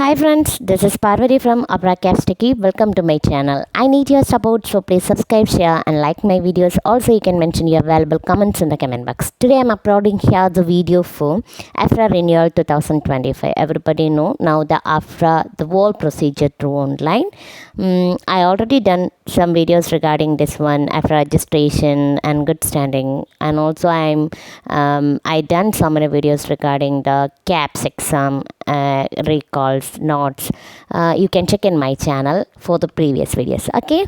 Hi friends, this is Parvati from AHPRA KAPS. Welcome to my channel. I need your support, so please subscribe, share and like my videos. Also, you can mention your valuable comments in the comment box. Today I'm uploading here the video for AHPRA Renewal 2025. Everybody know now the AHPRA, the whole procedure through online. I already done some videos regarding this one, AHPRA registration and good standing, and also I done so many videos regarding the KAPS exam, recalls, notes. You can check in my channel for the previous videos. Okay,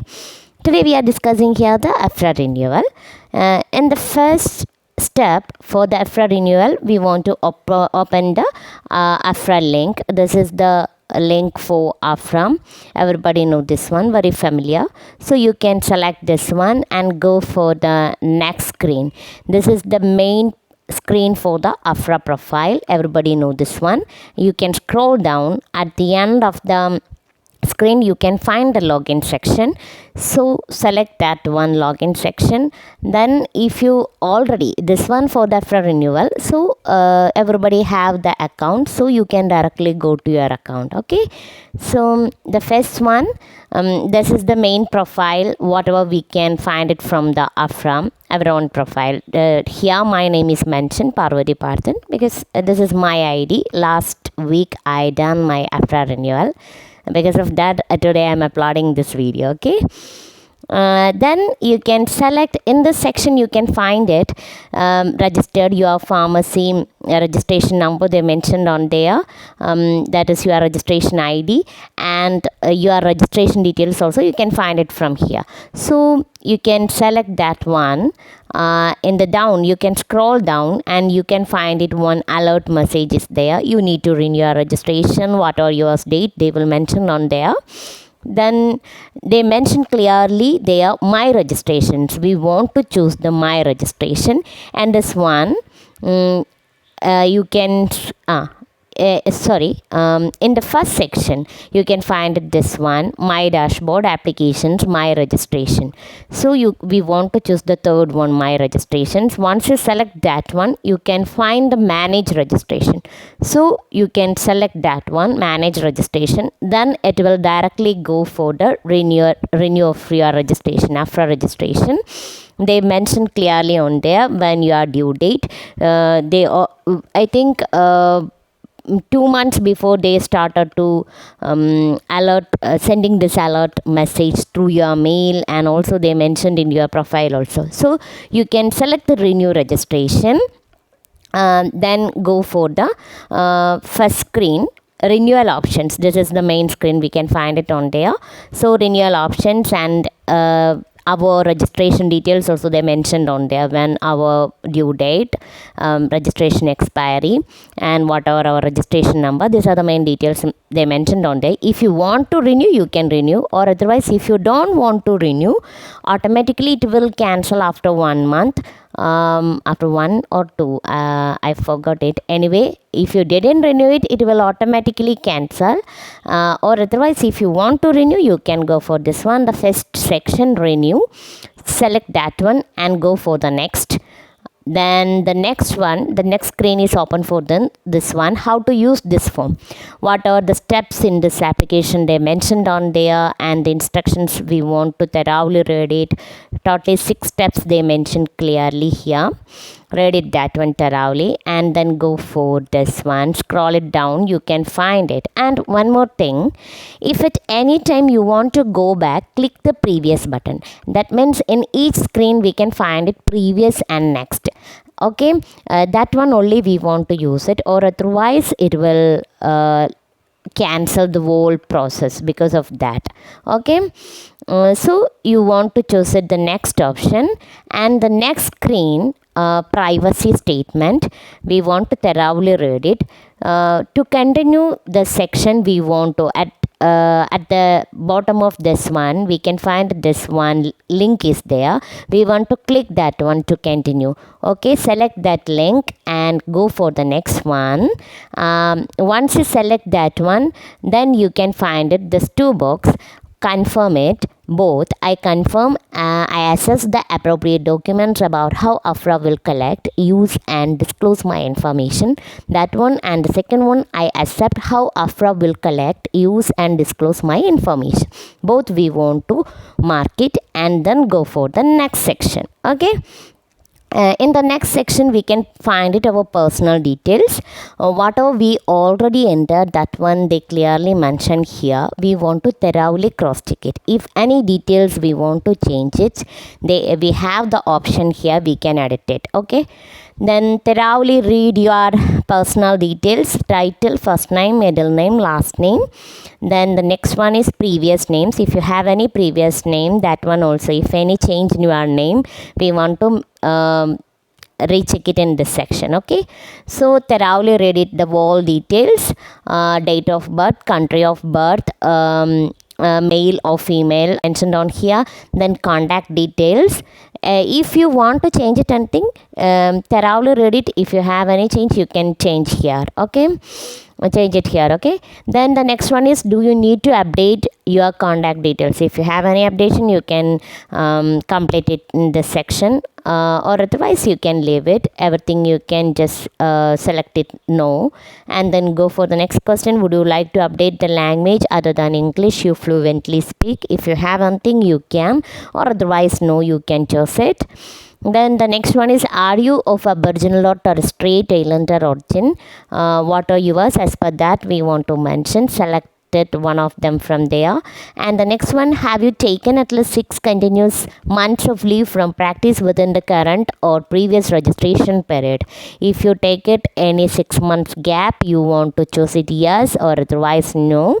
today we are discussing here the AHPRA renewal. In the first step for the AHPRA renewal, we want to open the AHPRA link. This is the link for AHPRA. Everybody know this one, very familiar. So you can select this one and go for the next screen. This is the main screen for the AHPRA profile. Everybody know this one. You can scroll down. At the end of the screen you can find the login section, so select that one, login section. Then if you already, this one for the AHPRA renewal, so everybody have the account, so you can directly go to your account. Okay, so the first one, this is the main profile, whatever we can find it from the AHPRA everyone profile. Here my name is mentioned, Parvati Parthan, because this is my ID. Last week I done my AHPRA renewal. Because of that, today I am uploading this video. Okay, then you can select in this section, you can find it, registered your pharmacy registration number they mentioned on there, that is your registration ID, and your registration details also you can find it from here. So you can select that one. In the down you can scroll down and you can find it, one alert message is there. You need to renew your registration, what are your date they will mention on there. Then they mention clearly there my registrations. We want to choose the my registration, and this one you can in the first section you can find this one, my dashboard applications, my registration. So we want to choose the third one, my registrations. Once you select that one, you can find the manage registration, so you can select that one, manage registration. Then it will directly go for the renew of your registration, AHPRA registration. They mention clearly on there when your due date. I think 2 months before they started to alert, sending this alert message through your mail, and also they mentioned in your profile also. So you can select the renew registration, then go for the first screen, renewal options. This is the main screen, we can find it on there. So renewal options and our registration details also they mentioned on there, when our due date, registration expiry, and whatever our registration number. These are the main details they mentioned on there. If you want to renew, you can renew, or otherwise if you don't want to renew, automatically it will cancel after 1 month, after 1 or 2, I forgot it. Anyway, if you didn't renew it, it will automatically cancel, or otherwise if you want to renew, you can go for this one, the first section, renew. Select that one and go for the next. Then the next one, the next screen is open for this one, how to use this form, what are the steps in this application they mentioned on there, and the instructions we want to thoroughly read it. Totally 6 steps they mentioned clearly here. Read it that one thoroughly and then go for this one, scroll it down, you can find it. And one more thing, if at any time you want to go back, click the previous button. That means in each screen we can find it previous and next. Okay, that one only we want to use it, or otherwise it will cancel the whole process because of that. Okay, so you want to choose it, the next option, and the next screen, privacy statement, we want to thoroughly read it. To continue the section, we want to at the bottom of this one we can find this one, link is there. We want to click that one to continue. Okay, select that link and go for the next one. Once you select that one, then you can find it, this 2 box, confirm it, both I confirm I assess the appropriate documents about how AHPRA will collect, use and disclose my information. That one. And the second one, I accept how AHPRA will collect, use and disclose my information. Both we want to mark it and then go for the next section. Okay. In the next section we can find it our personal details. Whatever we already entered, that one they clearly mentioned here. We want to thoroughly cross check it. If any details we want to change it, we have the option here, we can edit it. Okay, then thoroughly read your personal details: title, first name, middle name, last name. Then the next one is previous names. If you have any previous name, that one also, if any change in your name, we want to recheck it in this section. Okay, so thoroughly read it, the all details: date of birth, country of birth, male or female mentioned on here, then contact details. If you want to change it anything, thoroughly read it. If you have any change, you can change here. Okay, change it here. Okay, then the next one is, do you need to update your contact details? If you have any updation, you can complete it in this section, or otherwise you can leave it. Everything you can just select it no, and then go for the next question. Would you like to update the language other than English you fluently speak? If you have anything, you can, or otherwise no, you can choose it. Then the next one is, are you of Aboriginal or Torres Strait Islander origin? What are yours? As per that we want to mention, select one of them from there. And the next one, have you taken at least 6 continuous months of leave from practice within the current or previous registration period? If you take it any 6 months gap, you want to choose it yes, or otherwise no.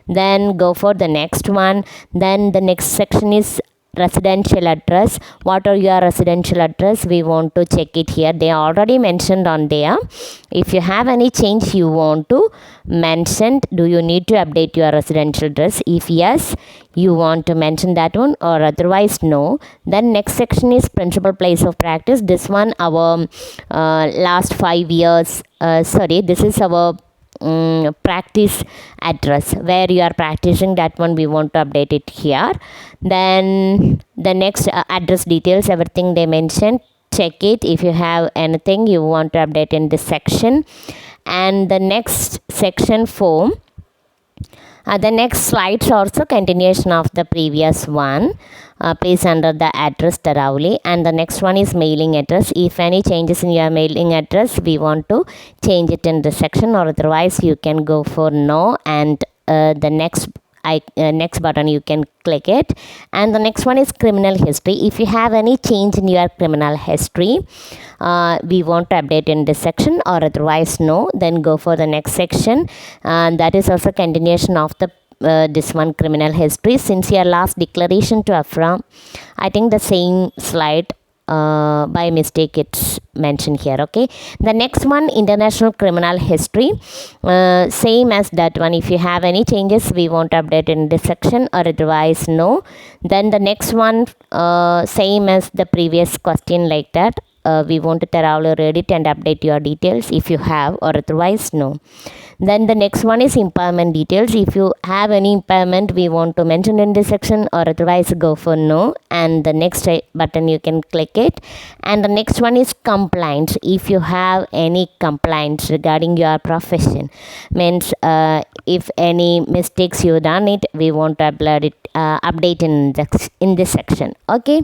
Then go for the next one. Then the next section is residential address. What are your residential address? We want to check it here. They already mentioned on there. If you have any change you want to mention, do you need to update your residential address? If yes, you want to mention that one, or otherwise no. Then next section is principal place of practice. This one our last 5 years, this is our practice address where you are practicing. That one we want to update it here. Then the next address details, everything they mentioned, check it. If you have anything you want to update in this section. And the next section form, the next slides also continuation of the previous one. Please enter the address thoroughly. And the next one is mailing address. If any changes in your mailing address, we want to change it in this section, or otherwise you can go for no, and the next button you can click it. And the next one is criminal history. If you have any change in your criminal history, we want to update in this section, or otherwise no. Then go for the next section, and that is also continuation of the this one, criminal history. Since your last declaration to AHPRA, I think the same slide by mistake it's mentioned here. Okay, the next one, international criminal history, same as that one. If you have any changes, we want to update in this section, or otherwise no. Then the next one, same as the previous question, like that. We want to thoroughly read it and update your details if you have, or otherwise no. Then the next one is impairment details. If you have any impairment, we want to mention in this section, or otherwise go for no. And the next button you can click it. And the next one is complaints. If you have any complaints regarding your profession, means if any mistakes you done it, we want to update in this section. Okay.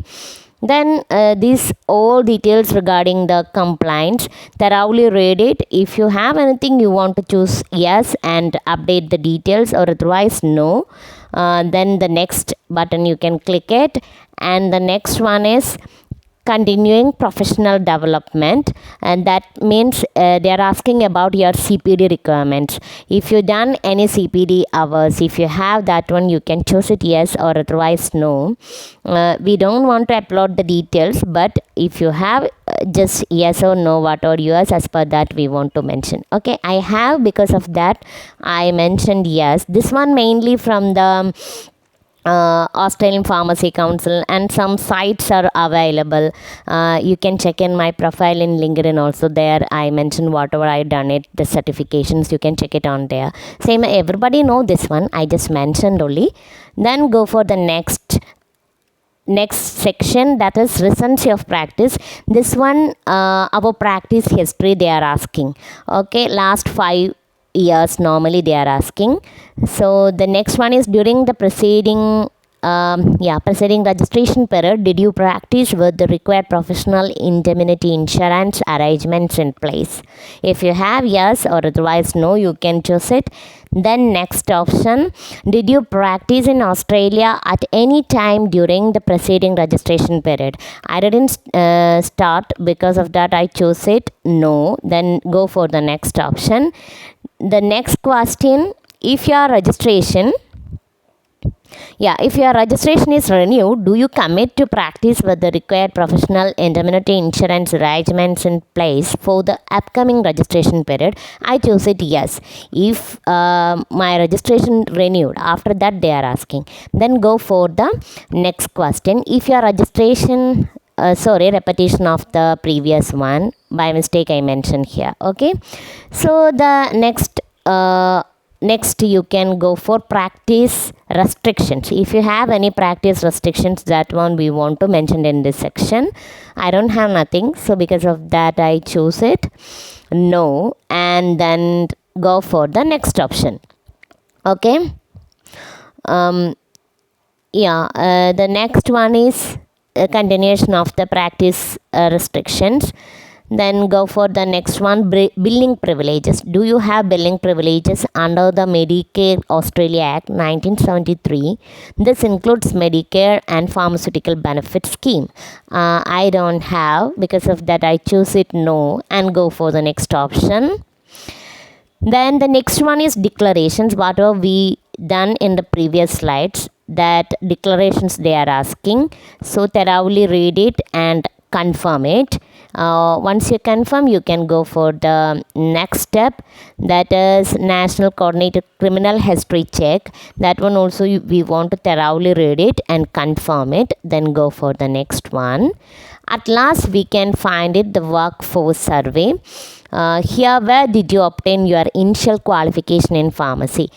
Then these all details regarding the complaints, thoroughly read it. If you have anything, you want to choose yes and update the details, or otherwise no. Then the next button you can click it. And the next one is continuing professional development, and that means they are asking about your CPD requirements. If you done any CPD hours, if you have that one, you can choose it yes, or otherwise no. We don't want to upload the details, but if you have, just yes or no, what are yours, as per that we want to mention. Okay, I have, because of that I mentioned yes. This one mainly from the Australian Pharmacy Council, and some sites are available. You can check in my profile in LinkedIn also. There I mentioned whatever I done it, the certifications, you can check it on there. Same, everybody know this one, I just mentioned only. Then go for the next next section, that is recency of practice. This one our practice history they are asking. Okay, last 5 years normally they are asking. So the next one is during the preceding preceding registration period, did you practice with the required professional indemnity insurance arrangements in place? If you have, yes, or otherwise no, you can choose it. Then next option, did you practice in Australia at any time during the preceding registration period? I didn't start, because of that I chose it no. Then go for the next option. The next question, if your registration is renewed, do you commit to practice with the required professional indemnity insurance arrangements in place for the upcoming registration period? I choose it yes. If my registration renewed, after that they are asking. Then go for the next question. If your registration repetition of the previous one, by mistake I mentioned here. Okay, so the next you can go for practice restrictions. If you have any practice restrictions, that one we want to mention in this section. I don't have nothing, so because of that I choose it no. And then go for the next option. Okay, the next one is a continuation of the practice restrictions. Then go for the next one, billing privileges. Do you have billing privileges under the Medicare Australia Act 1973? This includes Medicare and pharmaceutical benefit scheme. I don't have, because of that I choose it no and go for the next option. Then the next one is declarations. Whatever we done in the previous slides, that declarations they are asking. So thoroughly read it and confirm it. Once you confirm, you can go for the next step, that is National Coordinated Criminal History Check. That one also we want to thoroughly read it and confirm it. Then go for the next one. At last we can find it, the workforce survey. Here, where did you obtain your initial qualification in pharmacy?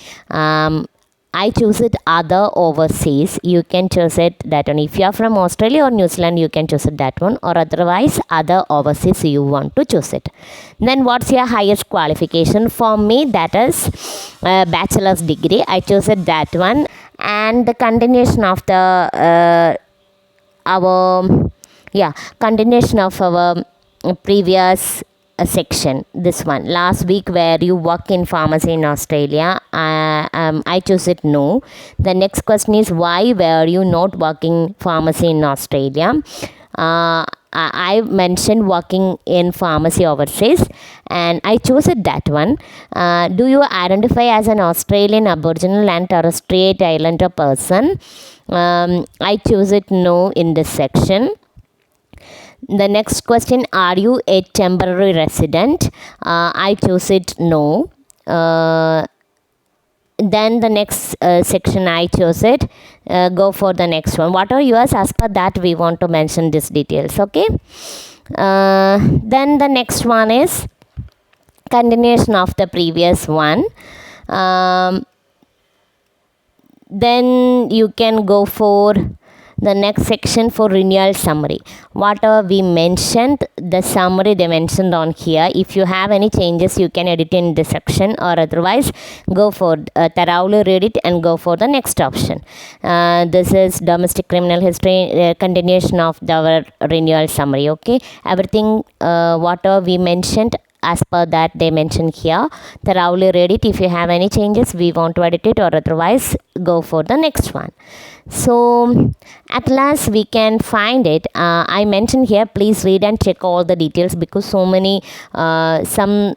I choose it other overseas. You can choose it that one. If you are from Australia or New Zealand, you can choose it that one, or otherwise other overseas you want to choose it. Then what's your highest qualification? For me, that is bachelor's degree. I chose it that one. And the continuation of the continuation of our previous section, this one, last week, where you work in pharmacy in Australia. I choose it no. The next question is, why were you not working pharmacy in Australia? I mentioned working in pharmacy overseas, and I chose it that one. Do you identify as an Australian, Aboriginal and Torres Strait Islander person? I choose it no in this section. The next question, are you a temporary resident? I choose it no. Then the next section I chose it. Go for the next one. What are yours? As per that we want to mention these details. Okay. Then the next one is continuation of the previous one. Then you can go for the next section for renewal summary. Whatever we mentioned, the summary they mentioned on here. If you have any changes, you can edit in this section, or otherwise go for thoroughly read it and go for the next option. This is domestic criminal history, continuation of our renewal summary. Okay, everything whatever we mentioned, as per that they mention here, thoroughly read it. If you have any changes, we want to edit it, or otherwise go for the next one. So at last we can find it. I mentioned here, please read and check all the details, because so many some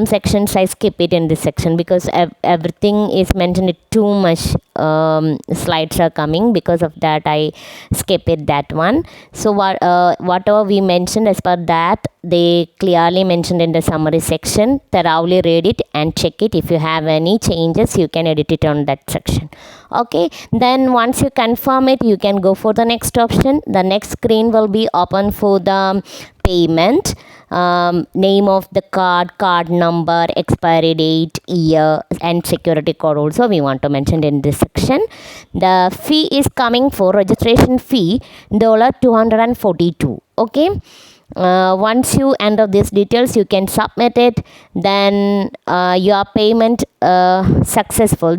sections I skip it in this section, because everything is mentioned too much. Slides are coming, because of that I skip it that one. So whatever we mentioned, as per that they clearly mentioned in the summary section. Thoroughly read it and check it. If you have any changes, you can edit it on that section. Okay, then once you confirm it, you can go for the next option. The next screen will be open for the payment, name of the card number, expiry date, year, and security code also we want to mention in this section. The fee is coming for registration fee $242. Okay. Once you enter these details, you can submit it. Then your payment successful.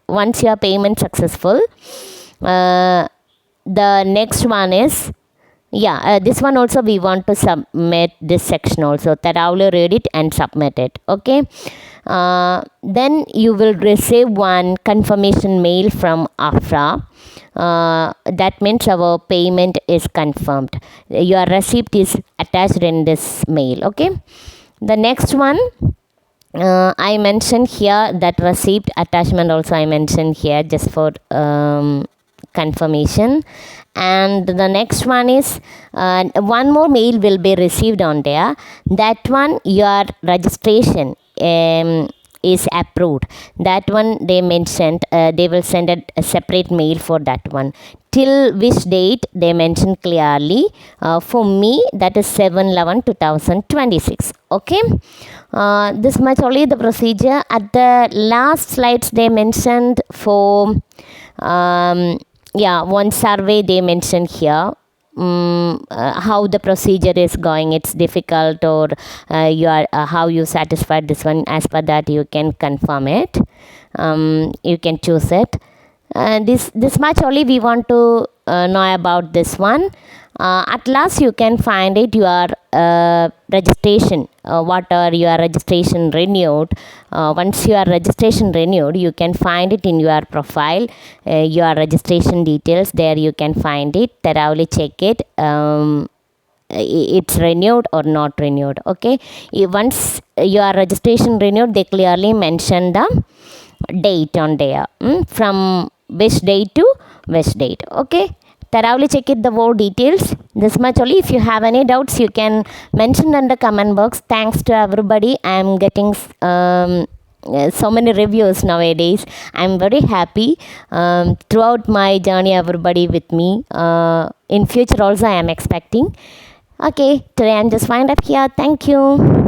Once your payment successful, the next one is this one also we want to submit this section also. That I will read it and submit it. Okay. Then you will receive one confirmation mail from AHPRA. That means our payment is confirmed. Your receipt is attached in this mail. Okay. The next one, I mentioned here that receipt attachment also I mentioned here just for confirmation. And the next one is one more mail will be received on there. That one, your registration is approved. That one they mentioned they will send a separate mail for that one. Till which date they mentioned clearly. For me, that is 7/11/2026. Okay. This much only the procedure. At the last slides they mentioned for one survey they mentioned here. How the procedure is going, it's difficult, or how you satisfied this one. As per that you can confirm it. You can choose it. This much only we want to know about this one. At last you can find it your registration, your registration renewed. Once your registration renewed, you can find it in your profile, your registration details. There you can find it. Thoroughly check it. It's renewed or not renewed. Okay. Once your registration renewed, they clearly mention the date on there, from which date to which date. Okay. Thoroughly check it, the whole details. This much only. If you have any doubts, you can mention in the comment box. Thanks to everybody. I am getting so many reviews nowadays. I am very happy. Throughout my journey, everybody with me. In future also I am expecting. Okay, today I am just wind up here. Thank you.